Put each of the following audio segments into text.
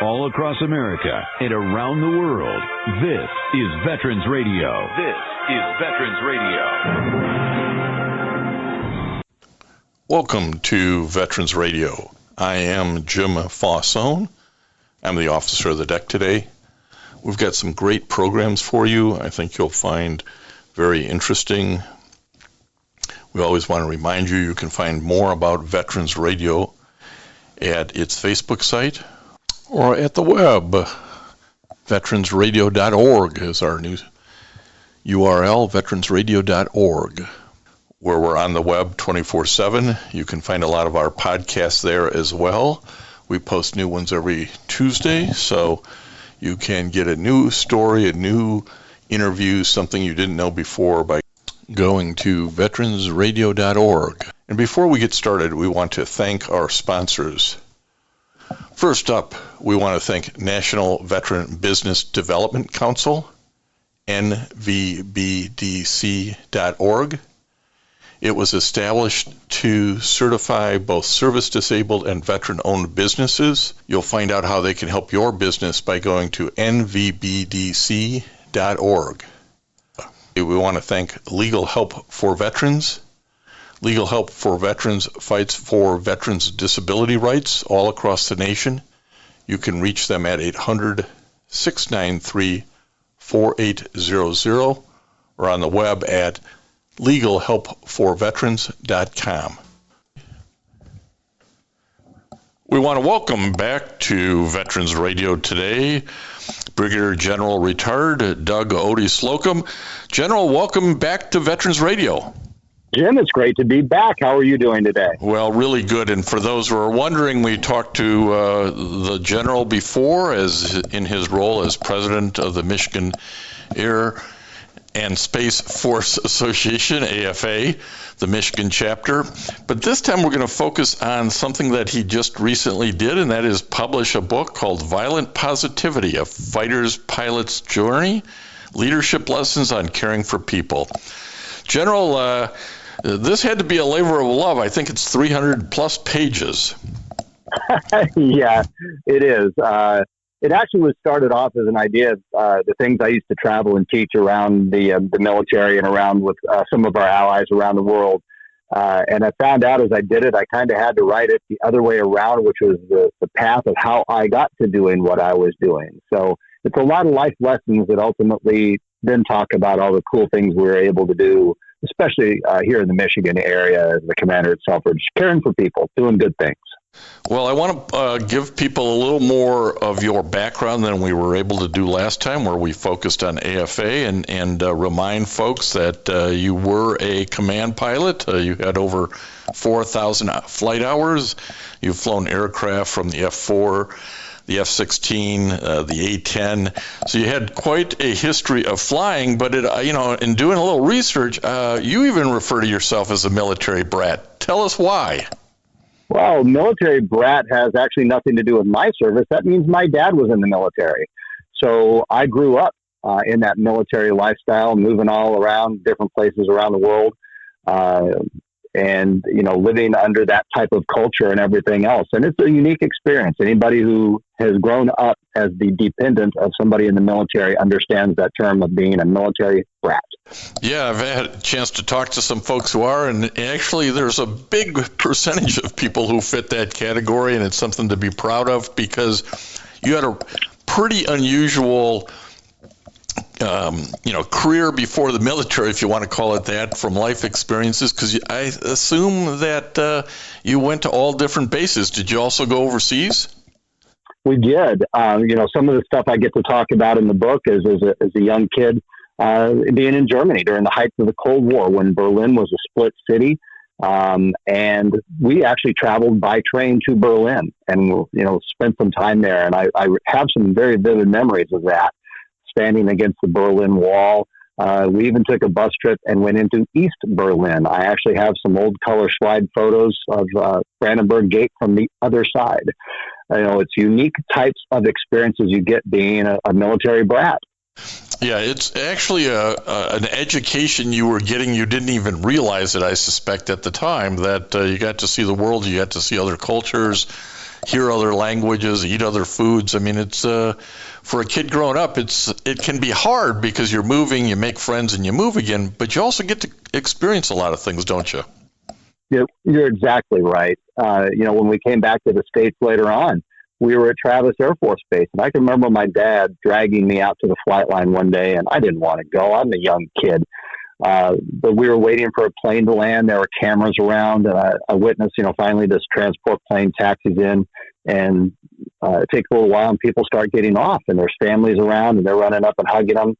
all across America and around the world. This is Veterans Radio. This is Veterans Radio. Welcome to Veterans Radio. I am Jim Fausone. I'm the officer of the deck today. We've got some great programs for you. I think you'll find very interesting. We always want to remind you can find more about Veterans Radio at its Facebook site or at the web. Veteransradio.org is our new URL, veteransradio.org, where we're on the web 24/7. You can find a lot of our podcasts there as well. We post new ones every Tuesday, so you can get a new story, a new interview, something you didn't know before by going to veteransradio.org. And before we get started, we want to thank our sponsors. First up, we want to thank National Veteran Business Development Council, nvbdc.org. It was established to certify both service-disabled and veteran-owned businesses. You'll find out how they can help your business by going to nvbdc.org. We want to thank Legal Help for Veterans. Legal Help for Veterans fights for veterans' disability rights all across the nation. You can reach them at 800-693-4800 or on the web at legalhelpforveterans.com. We want to welcome back to Veterans Radio today Brigadier General retired Doug Odie Slocum. General, welcome back to Veterans Radio. Jim, it's great to be back. How are you doing today? Well, really good. And for those who are wondering, we talked to the General before as in his role as president of the Michigan Air and Space Force Association, AFA, the Michigan chapter. But this time we're going to focus on something that he just recently did, and that is publish a book called Violent Positivity, A Fighter's Pilot's Journey, Leadership Lessons on Caring for People. General, this had to be a labor of love. I think it's 300 plus pages. Yeah, it is. It actually was started off as an idea of the things I used to travel and teach around the military and around with some of our allies around the world. And I found out as I did it, I kind of had to write it the other way around, which was the path of how I got to doing what I was doing. So it's a lot of life lessons that ultimately then talk about all the cool things we were able to do, especially here in the Michigan area as the commander itself, or just caring for people, doing good things. Well, I want to give people a little more of your background than we were able to do last time, where we focused on AFA, and remind folks that you were a command pilot. You had over 4,000 flight hours. You've flown aircraft from the F-4, the F-16, the A-10. So you had quite a history of flying, but in doing a little research, you even refer to yourself as a military brat. Tell us why. Well, military brat has actually nothing to do with my service. That means my dad was in the military. So I grew up in that military lifestyle, moving all around different places around the world, and, living under that type of culture and everything else. And it's a unique experience. Anybody who has grown up as the dependent of somebody in the military understands that term of being a military brat. Yeah, I've had a chance to talk to some folks who are, and actually there's a big percentage of people who fit that category, and it's something to be proud of because you had a pretty unusual career before the military, if you want to call it that, from life experiences, because I assume that you went to all different bases. Did you also go overseas? We did. Some of the stuff I get to talk about in the book is as a young kid, being in Germany during the height of the Cold War when Berlin was a split city. And we actually traveled by train to Berlin and, spent some time there. And I have some very vivid memories of that, standing against the Berlin Wall. We even took a bus trip and went into East Berlin. I actually have some old color slide photos of Brandenburg Gate from the other side. It's unique types of experiences you get being a military brat. Yeah, it's actually an education you were getting. You didn't even realize it, I suspect, at the time, that you got to see the world, you got to see other cultures, hear other languages, eat other foods. I mean, it's for a kid growing up, it can be hard because you're moving, you make friends, and you move again, but you also get to experience a lot of things, don't you? You're exactly right. When we came back to the States later on, we were at Travis Air Force Base, and I can remember my dad dragging me out to the flight line one day, and I didn't want to go. I'm a young kid. But we were waiting for a plane to land. There were cameras around, and I witnessed, finally this transport plane taxis in, and it takes a little while, and people start getting off, and there's families around, and they're running up and hugging them.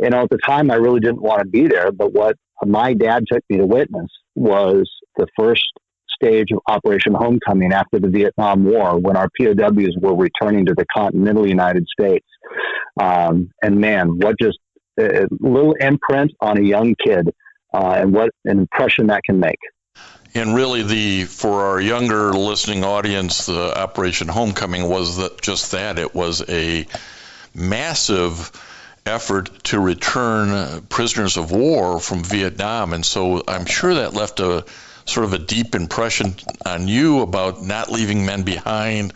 At the time, I really didn't want to be there, but what my dad took me to witness was the first stage of Operation Homecoming after the Vietnam War, when our POWs were returning to the continental United States. And man, what just a little imprint on a young kid, and what an impression that can make. And really, for our younger listening audience, the Operation Homecoming was just that. It was a massive effort to return prisoners of war from Vietnam. And so I'm sure that left a sort of a deep impression on you about not leaving men behind,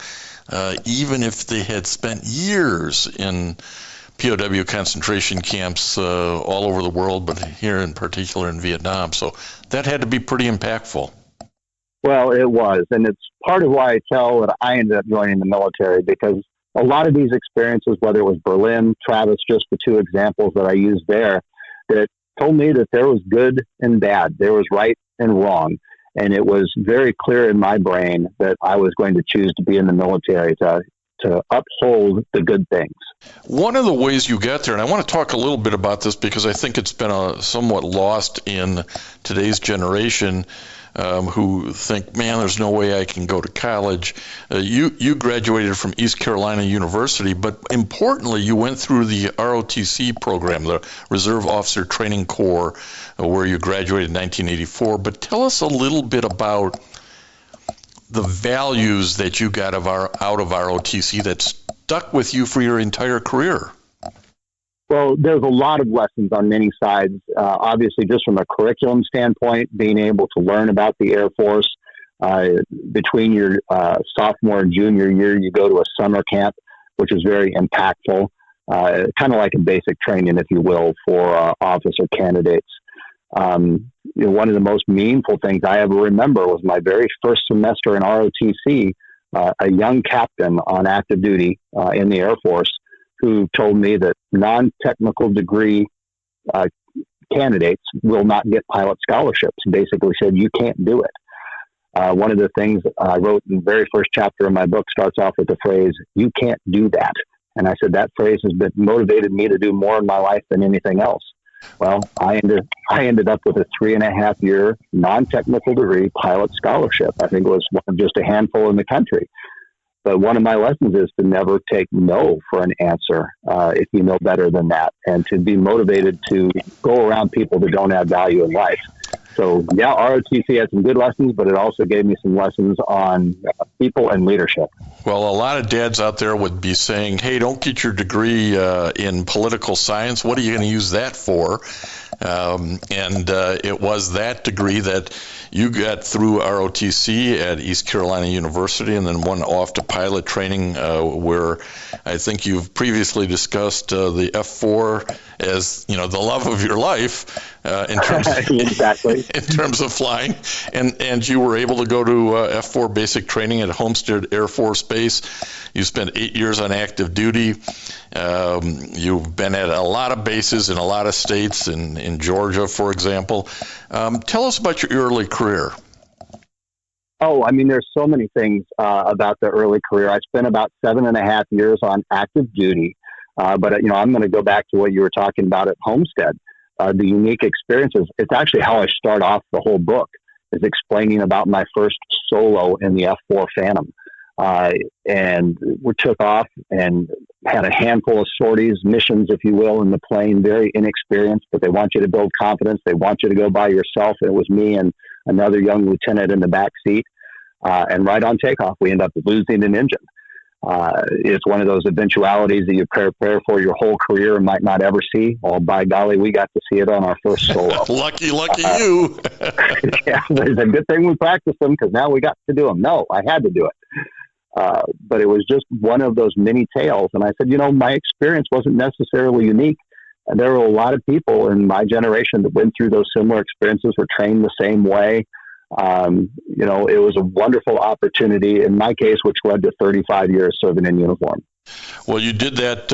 even if they had spent years in POW concentration camps all over the world, but here in particular in Vietnam. So that had to be pretty impactful. Well, it was. And it's part of why I tell that I ended up joining the military, because a lot of these experiences, whether it was Berlin, Travis, just the two examples that I used there, that told me that there was good and bad. There was right and wrong. And it was very clear in my brain that I was going to choose to be in the military to uphold the good things. One of the ways you get there, and I want to talk a little bit about this because I think it's been somewhat lost in today's generation, who think, man, there's no way I can go to college. You graduated from East Carolina University, but importantly, you went through the ROTC program, the Reserve Officer Training Corps, where you graduated in 1984. But tell us a little bit about the values that you got out of ROTC that stuck with you for your entire career. Well, there's a lot of lessons on many sides. Obviously, just from a curriculum standpoint, being able to learn about the Air Force. Between your sophomore and junior year, you go to a summer camp, which is very impactful, kind of like a basic training, if you will, for officer candidates. One of the most meaningful things I ever remember was my very first semester in ROTC, a young captain on active duty in the Air Force who told me that non-technical degree candidates will not get pilot scholarships. Basically said, you can't do it. One of the things I wrote in the very first chapter of my book starts off with the phrase, you can't do that. And I said, that phrase has been motivated me to do more in my life than anything else. Well, I ended up with a 3.5-year non-technical degree pilot scholarship. I think it was one of just a handful in the country. But one of my lessons is to never take no for an answer if you know better than that, and to be motivated to go around people that don't add value in life. So, yeah, ROTC had some good lessons, but it also gave me some lessons on people and leadership. Well, a lot of dads out there would be saying, hey, don't get your degree in political science. What are you going to use that for? And it was that degree that you got through ROTC at East Carolina University and then went off to pilot training where I think you've previously discussed the F4 as, the love of your life in terms of, exactly. in terms of flying. And you were able to go to F4 basic training at Homestead Air Force Base. You spent 8 years on active duty. You've been at a lot of bases in a lot of states, in Georgia, for example. Tell us about your early career. Oh, I mean, there's so many things about the early career. I spent about 7.5 years on active duty. But I'm going to go back to what you were talking about at Homestead. The unique experiences. It's actually how I start off the whole book, is explaining about my first solo in the F4 Phantom. And we took off and had a handful of sorties, missions, if you will, in the plane, very inexperienced, but they want you to build confidence. They want you to go by yourself. And it was me and another young lieutenant in the back seat. And right on takeoff, we end up losing an engine. It's one of those eventualities that you prepare for your whole career and might not ever see. Well, by golly, we got to see it on our first solo. Lucky you. Yeah, it's a good thing we practiced them because now we got to do them. No, I had to do it. But it was just one of those many tales. And I said, my experience wasn't necessarily unique. And there were a lot of people in my generation that went through those similar experiences, were trained the same way. It was a wonderful opportunity in my case, which led to 35 years serving in uniform. Well, you did that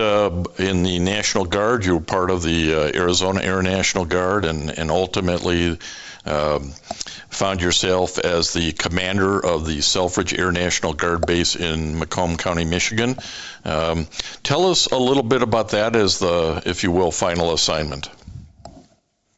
in the National Guard. You were part of the Arizona Air National Guard, and ultimately found yourself as the commander of the Selfridge Air National Guard base in Macomb County, Michigan. Tell us a little bit about that as the, if you will, final assignment.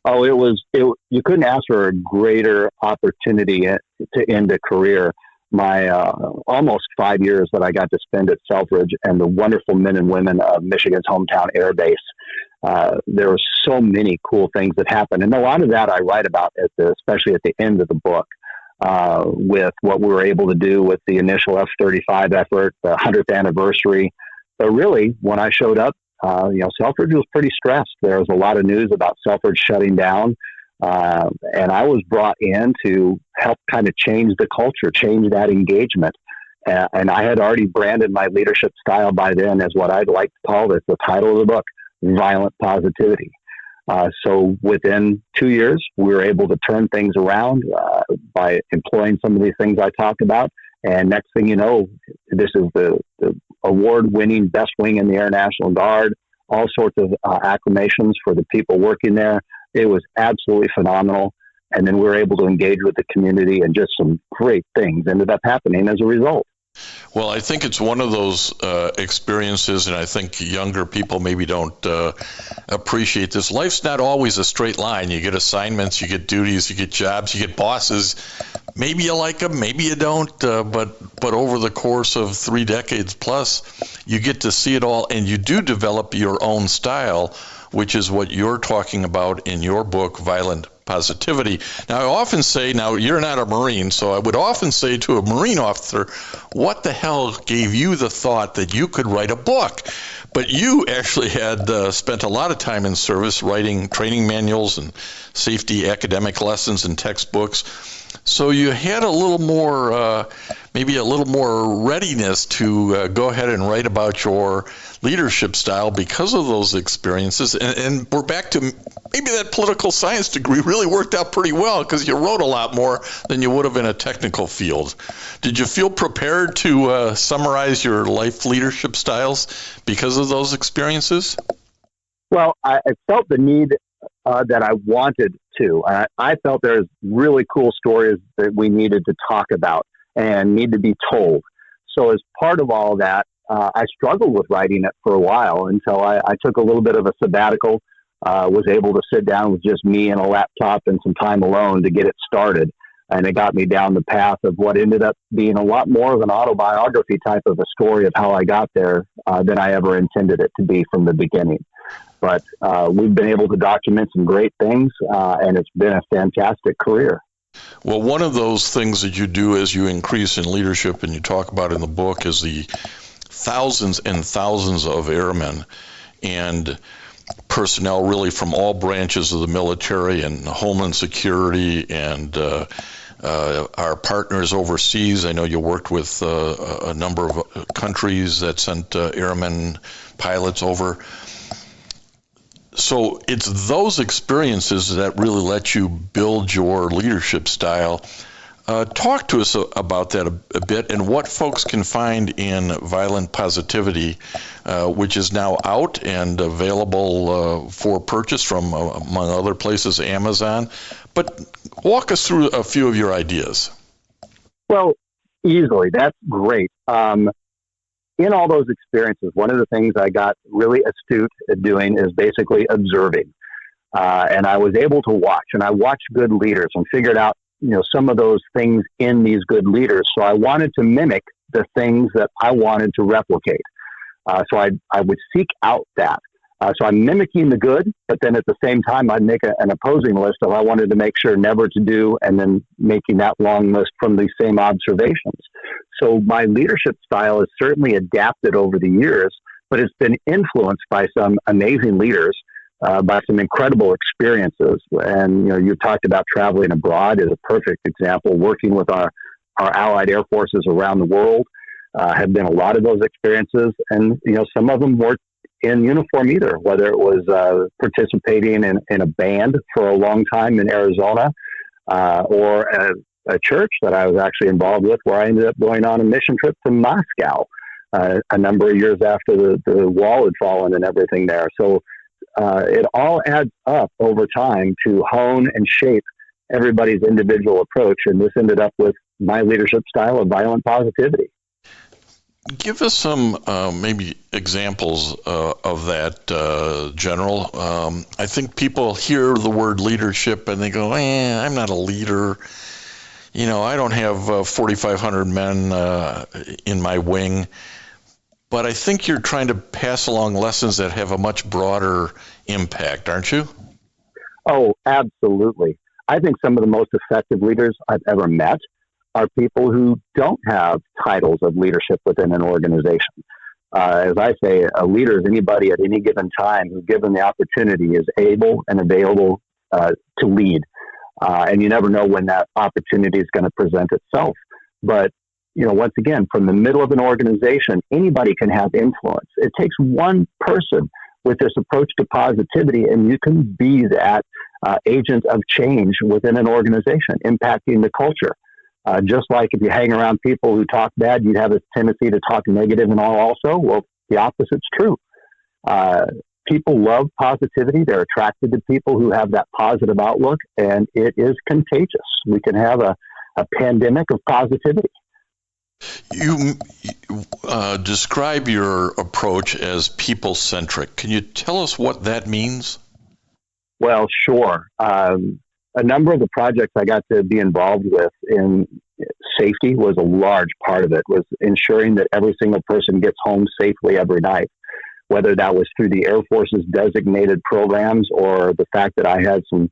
Oh, you couldn't ask for a greater opportunity to end a career. My almost 5 years that I got to spend at Selfridge and the wonderful men and women of Michigan's hometown air base. There were so many cool things that happened. And a lot of that I write about, especially at the end of the book, with what we were able to do with the initial F-35 effort, the 100th anniversary. But really, when I showed up, Selfridge was pretty stressed. There was a lot of news about Selfridge shutting down. And I was brought in to help kind of change the culture, change that engagement. And I had already branded my leadership style by then as what I'd like to call the title of the book, Violent Positivity. So within 2 years, we were able to turn things around by employing some of these things I talked about. And next thing you know, this is the award-winning best wing in the Air National Guard, all sorts of acclamations for the people working there. It was absolutely phenomenal. And then we were able to engage with the community, and just some great things ended up happening as a result. Well, I think it's one of those experiences, and I think younger people maybe don't appreciate this. Life's not always a straight line. You get assignments, you get duties, you get jobs, you get bosses. Maybe you like them, maybe you don't, but over the course of 3 decades plus, you get to see it all, and you do develop your own style, which is what you're talking about in your book, Violent Positivity. Now, I often say, now you're not a Marine, so I would often say to a Marine officer, what the hell gave you the thought that you could write a book? But you actually had spent a lot of time in service writing training manuals and safety academic lessons and textbooks. So you had a little more, maybe a little more readiness to go ahead and write about your leadership style because of those experiences. And we're back to maybe that political science degree really worked out pretty well because you wrote a lot more than you would have in a technical field. Did you feel prepared to summarize your life leadership styles because of those experiences? Well, I felt the need that I wanted to. I felt there's really cool stories that we needed to talk about and need to be told. So as part of all that, I struggled with writing it for a while until I took a little bit of a sabbatical, was able to sit down with just me and a laptop and some time alone to get it started. And it got me down the path of what ended up being a lot more of an autobiography type of a story of how I got there than I ever intended it to be from the beginning. But we've been able to document some great things, and it's been a fantastic career. Well, one of those things that you do as you increase in leadership, and you talk about in the book, is the thousands and thousands of airmen and personnel really from all branches of the military and Homeland Security and our partners overseas. I know you worked with a number of countries that sent airmen, pilots over. So it's those experiences that really let you build your leadership style. Talk to us about that a bit and what folks can find in Violent Positivity, which is now out and available for purchase from, among other places, Amazon. But walk us through a few of your ideas. Well, easily. That's great. In all those experiences, one of the things I got really astute at doing is basically observing. And I was able to watch, and I watched good leaders and figured out, some of those things in these good leaders. So I wanted to mimic the things that I wanted to replicate. So I would seek out that. So I'm mimicking the good, but then at the same time, I'd make an opposing list of I wanted to make sure never to do, and then making that long list from these same observations. So my leadership style is certainly adapted over the years, but it's been influenced by some amazing leaders, by some incredible experiences. And, you talked about traveling abroad is a perfect example, working with our allied air forces around the world. have been a lot of those experiences, and some of them weren't in uniform either. Whether it was participating in a band for a long time in Arizona, or a church that I was actually involved with, where I ended up going on a mission trip to Moscow a number of years after the wall had fallen and everything there. So it all adds up over time to hone and shape everybody's individual approach. And this ended up with my leadership style of violent positivity. Give us some maybe examples of that, General. I think people hear the word leadership and they go, I'm not a leader. I don't have 4,500 men in my wing. But I think you're trying to pass along lessons that have a much broader impact, aren't you? Oh, absolutely. I think some of the most effective leaders I've ever met are people who don't have titles of leadership within an organization. As I say, a leader is anybody at any given time who, given the opportunity, is able and available to lead. And you never know when that opportunity is going to present itself. But once again, from the middle of an organization, anybody can have influence. It takes one person with this approach to positivity, and you can be that agent of change within an organization, impacting the culture. Just like if you hang around people who talk bad, you'd have a tendency to talk negative and all also. Well, the opposite's true. People love positivity. They're attracted to people who have that positive outlook, and it is contagious. We can have a pandemic of positivity. You describe your approach as people-centric. Can you tell us what that means? Well, sure. A number of the projects I got to be involved with in safety was a large part of it, was ensuring that every single person gets home safely every night, whether that was through the Air Force's designated programs or the fact that I had some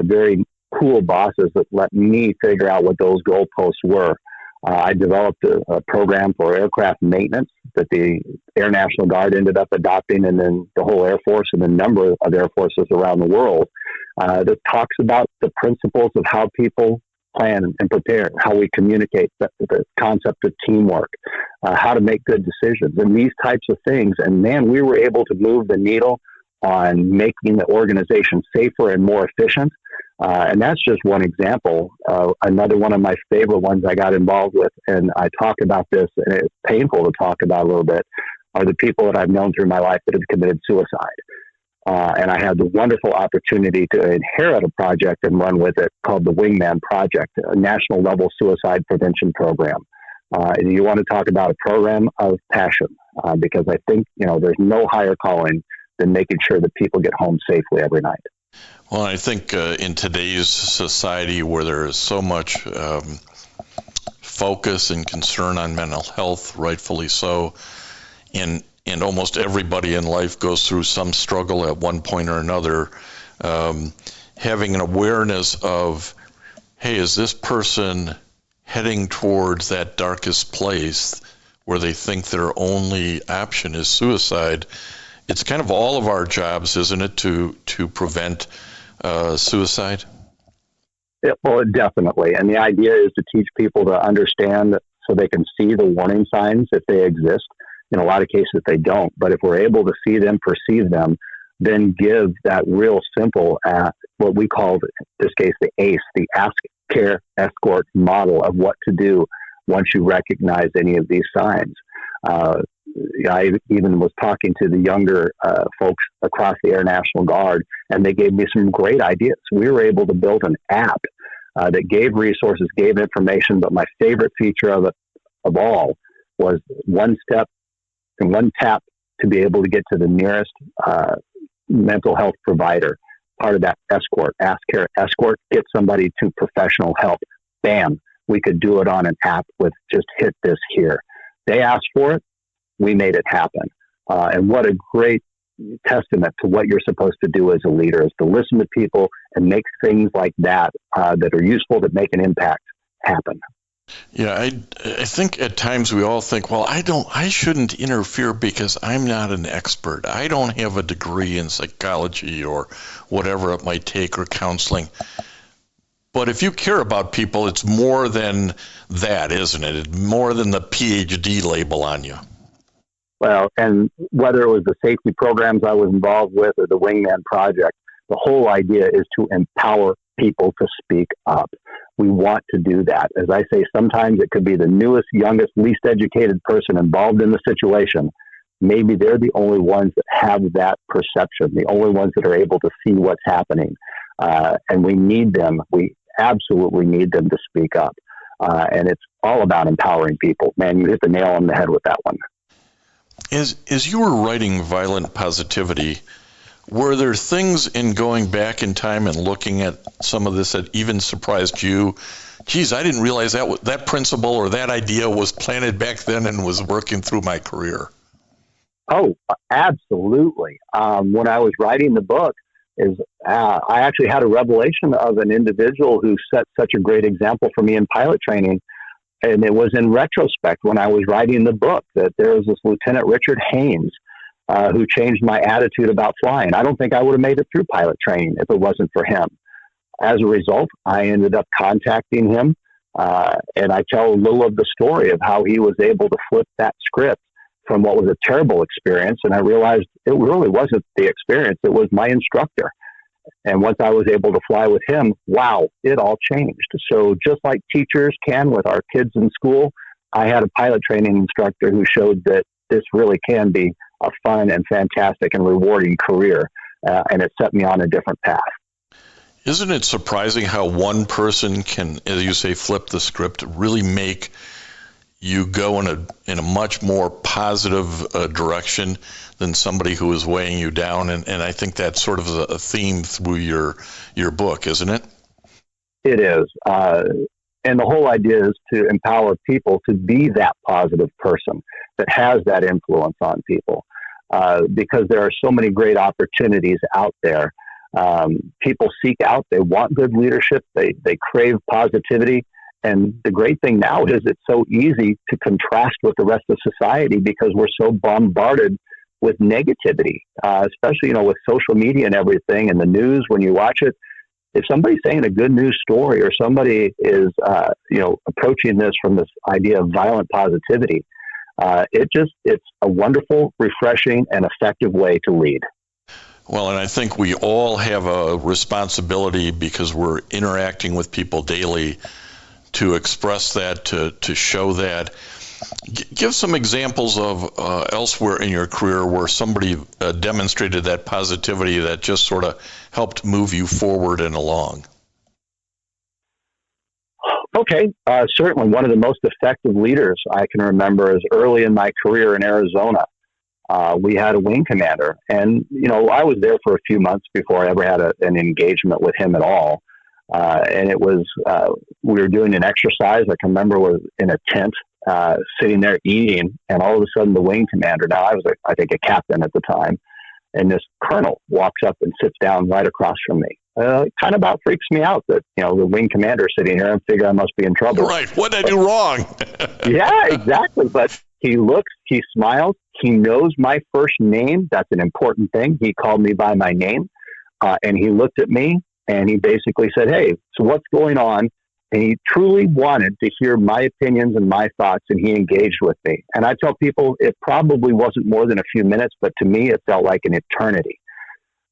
very cool bosses that let me figure out what those goalposts were. I developed a program for aircraft maintenance that the Air National Guard ended up adopting, and then the whole Air Force and a number of Air Forces around the world that talks about the principles of how people plan and prepare, how we communicate, the concept of teamwork, how to make good decisions, and these types of things. And man, we were able to move the needle on making the organization safer and more efficient. And that's just one example. Another one of my favorite ones I got involved with, and I talk about this, and it's painful to talk about a little bit, are the people that I've known through my life that have committed suicide. And I had the wonderful opportunity to inherit a project and run with it called the Wingman Project, a national level suicide prevention program. And you want to talk about a program of passion, because I think, there's no higher calling than making sure that people get home safely every night. Well, I think in today's society where there is so much focus and concern on mental health, rightfully so, and almost everybody in life goes through some struggle at one point or another, having an awareness of, hey, is this person heading towards that darkest place where they think their only option is suicide? It's kind of all of our jobs, isn't it, to prevent suicide? Yeah, well, definitely. And the idea is to teach people to understand so they can see the warning signs if they exist. In a lot of cases, they don't. But if we're able to see them, perceive them, then give that real simple, what we call, in this case, the ACE, the Ask, Care, Escort model of what to do once you recognize any of these signs. I even was talking to the younger folks across the Air National Guard, and they gave me some great ideas. We were able to build an app that gave resources, gave information, but my favorite feature of it of all was one step and one tap to be able to get to the nearest mental health provider. Part of that escort, Ask, Care, Escort, get somebody to professional help. Bam, we could do it on an app with just hit this here. They asked for it. We made it happen. And what a great testament to what you're supposed to do as a leader, is to listen to people and make things like that that are useful, that make an impact, happen. Yeah, I think at times we all think, well, I shouldn't interfere because I'm not an expert. I don't have a degree in psychology or whatever it might take, or counseling. But if you care about people, it's more than that, isn't it? It's more than the PhD label on you. Well, and whether it was the safety programs I was involved with or the Wingman Project, the whole idea is to empower people to speak up. We want to do that. As I say, sometimes it could be the newest, youngest, least educated person involved in the situation. Maybe they're the only ones that have that perception, the only ones that are able to see what's happening. And we need them. We absolutely need them to speak up. And it's all about empowering people. Man, you hit the nail on the head with that one. As you were writing Violent Positivity, were there things in going back in time and looking at some of this that even surprised you? Geez, I didn't realize that principle or that idea was planted back then and was working through my career. Oh, absolutely. When I was writing the book, I actually had a revelation of an individual who set such a great example for me in pilot training. And it was in retrospect when I was writing the book that there was this Lieutenant Richard Haynes who changed my attitude about flying. I don't think I would have made it through pilot training if it wasn't for him. As a result, I ended up contacting him, and I tell a little of the story of how he was able to flip that script from what was a terrible experience. And I realized it really wasn't the experience, it was my instructor. And once I was able to fly with him, wow, it all changed. So just like teachers can with our kids in school, I had a pilot training instructor who showed that this really can be a fun and fantastic and rewarding career. And it set me on a different path. Isn't it surprising how one person can, as you say, flip the script, really make you go in a much more positive direction than somebody who is weighing you down? And I think that's sort of a theme through your book, isn't it? It is. And the whole idea is to empower people to be that positive person that has that influence on people. Because there are so many great opportunities out there. People seek out, they want good leadership, they crave positivity. And the great thing now is it's so easy to contrast with the rest of society because we're so bombarded with negativity, especially, with social media and everything and the news when you watch it. If somebody's saying a good news story or somebody is, approaching this from this idea of violent positivity, it's a wonderful, refreshing, and effective way to lead. Well, and I think we all have a responsibility because we're interacting with people daily to express that, to show that. Give some examples of elsewhere in your career where somebody demonstrated that positivity that just sort of helped move you forward and along. Okay, certainly one of the most effective leaders I can remember is early in my career in Arizona. We had a wing commander, and I was there for a few months before I ever had an engagement with him at all. And it was, we were doing an exercise. I can remember was in a tent, sitting there eating, and all of a sudden the wing commander, now I was, I think, a captain at the time, and this colonel walks up and sits down right across from me. It kind of about freaks me out that, the wing commander is sitting here and figure I must be in trouble. Right. What did I do wrong? Yeah, exactly. But he looks, he smiles, he knows my first name. That's an important thing. He called me by my name, and he looked at me. And he basically said, hey, so what's going on? And he truly wanted to hear my opinions and my thoughts, and he engaged with me. And I tell people it probably wasn't more than a few minutes, but to me it felt like an eternity.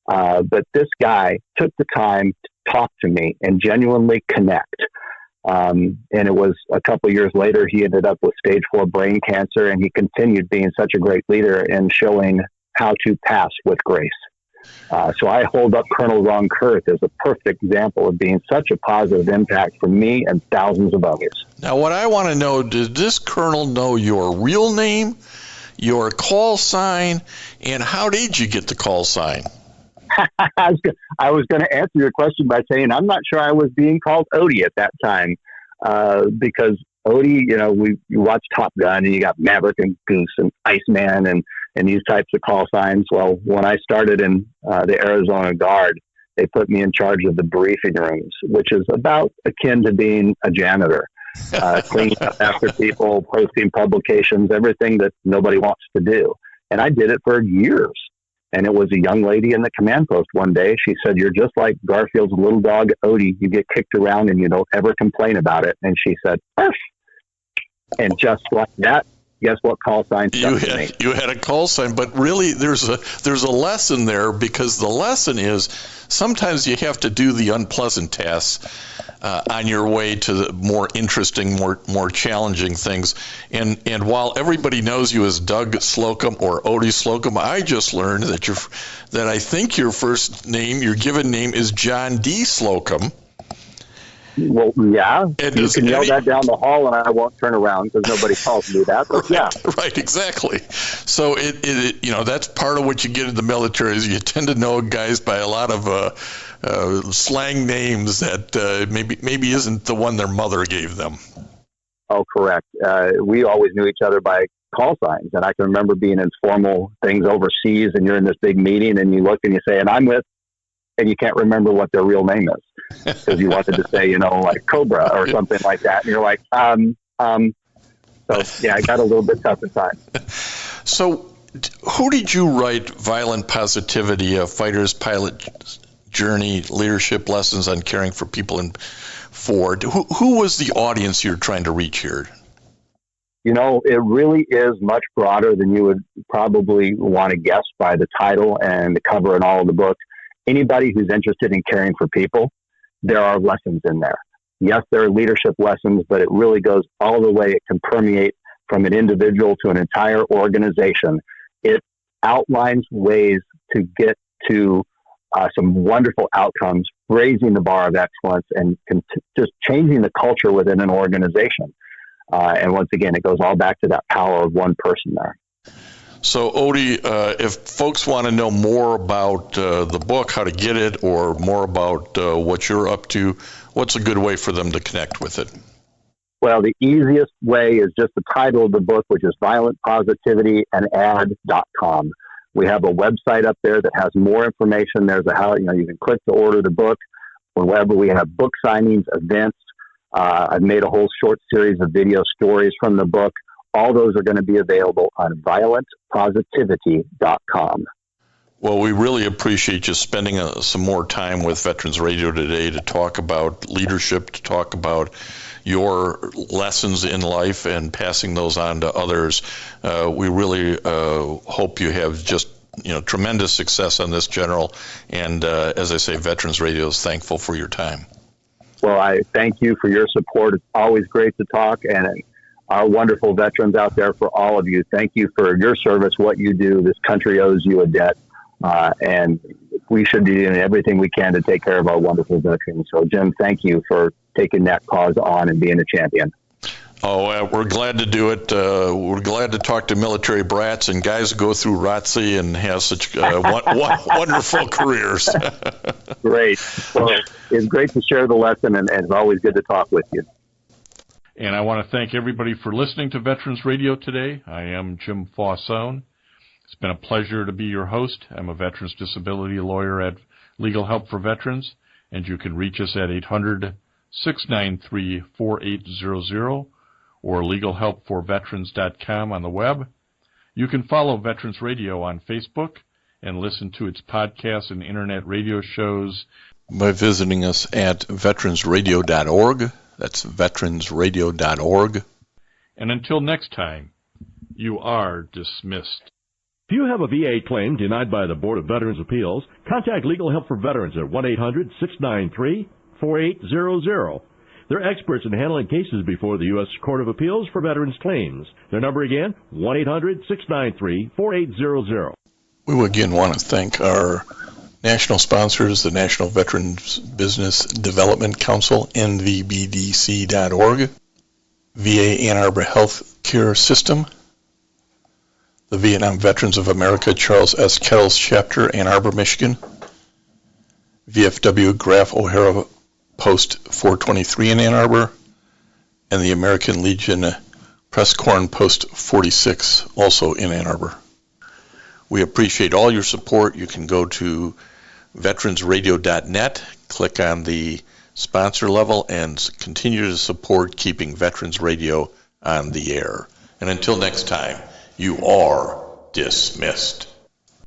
But this guy took the time to talk to me and genuinely connect. And it was a couple of years later, he ended up with stage 4 brain cancer, and he continued being such a great leader and showing how to pass with grace. So I hold up Colonel Ron Kurth as a perfect example of being such a positive impact for me and thousands of others. Now, what I want to know, did this colonel know your real name, your call sign, and how did you get the call sign? I was going to answer your question by saying I'm not sure I was being called Odie at that time because Odie, you watch Top Gun and you got Maverick and Goose and Iceman and these types of call signs. Well, when I started in the Arizona Guard, they put me in charge of the briefing rooms, which is about akin to being a janitor, cleaning up after people, posting publications, everything that nobody wants to do. And I did it for years. And it was a young lady in the command post one day. She said, "You're just like Garfield's little dog, Odie. You get kicked around and you don't ever complain about it." And she said, "Arf." And just like that, guess what call sign stuck to me? You had a call sign, but really there's a lesson there, because the lesson is sometimes you have to do the unpleasant tasks on your way to the more interesting, more challenging things. And while everybody knows you as Doug Slocum or Odie Slocum, I just learned that I think your first name, your given name, is John D. Slocum. Well, yeah, you can yell that down the hall and I won't turn around because nobody calls me that, but Right, exactly. So it that's part of what you get in the military is you tend to know guys by a lot of slang names that maybe isn't the one their mother gave them. Oh, correct. We always knew each other by call signs, and I can remember being in formal things overseas and you're in this big meeting and you look and you say, "And I'm with," and you can't remember what their real name is because you wanted to say, like Cobra or something like that. And you're like, So, yeah, I got a little bit tough at times. So who did you write Violent Positivity, A Fighter's Pilot Journey, Leadership Lessons on Caring for People for? Who was the audience you're trying to reach here? It really is much broader than you would probably want to guess by the title and the cover and all of the book. Anybody who's interested in caring for people, there are lessons in there. Yes, there are leadership lessons, but it really goes all the way. It can permeate from an individual to an entire organization. It outlines ways to get to some wonderful outcomes, raising the bar of excellence, and just changing the culture within an organization. And once again, it goes all back to that power of one person there. So, Odie, if folks want to know more about the book, how to get it, or more about what you're up to, what's a good way for them to connect with it? Well, the easiest way is just the title of the book, which is violentpositivityandad.com. We have a website up there that has more information. There's you can click to order the book. Whenever we have book signings, events, I've made a whole short series of video stories from the book. All those are going to be available on violentpositivity.com. Well, we really appreciate you spending some more time with Veterans Radio today to talk about leadership, to talk about your lessons in life and passing those on to others. We really hope you have just tremendous success on this, General. And as I say, Veterans Radio is thankful for your time. Well, I thank you for your support. It's always great to talk, and our wonderful veterans out there, for all of you, thank you for your service, what you do. This country owes you a debt, and we should be doing everything we can to take care of our wonderful veterans. So, Jim, thank you for taking that cause on and being a champion. Oh, we're glad to do it. We're glad to talk to military brats and guys who go through ROTC and have such wonderful careers. Great. Well, it's great to share the lesson, and it's always good to talk with you. And I want to thank everybody for listening to Veterans Radio today. I am Jim Fausone. It's been a pleasure to be your host. I'm a veterans disability lawyer at Legal Help for Veterans, and you can reach us at 800-693-4800 or legalhelpforveterans.com on the web. You can follow Veterans Radio on Facebook and listen to its podcasts and internet radio shows by visiting us at veteransradio.org. That's veteransradio.org. And until next time, you are dismissed. If you have a VA claim denied by the Board of Veterans' Appeals, contact Legal Help for Veterans at 1-800-693-4800. They're experts in handling cases before the U.S. Court of Appeals for Veterans Claims. Their number again, 1-800-693-4800. We again want to thank our national sponsors, the National Veterans Business Development Council, NVBDC.org, VA Ann Arbor Health Care System, the Vietnam Veterans of America Charles S. Kettles Chapter, Ann Arbor, Michigan, VFW Graf O'Hara Post 423 in Ann Arbor, and the American Legion Press Corn Post 46, also in Ann Arbor. We appreciate all your support. You can go to veteransradio.net, click on the sponsor level, and continue to support keeping Veterans Radio on the air. And until next time, you are dismissed.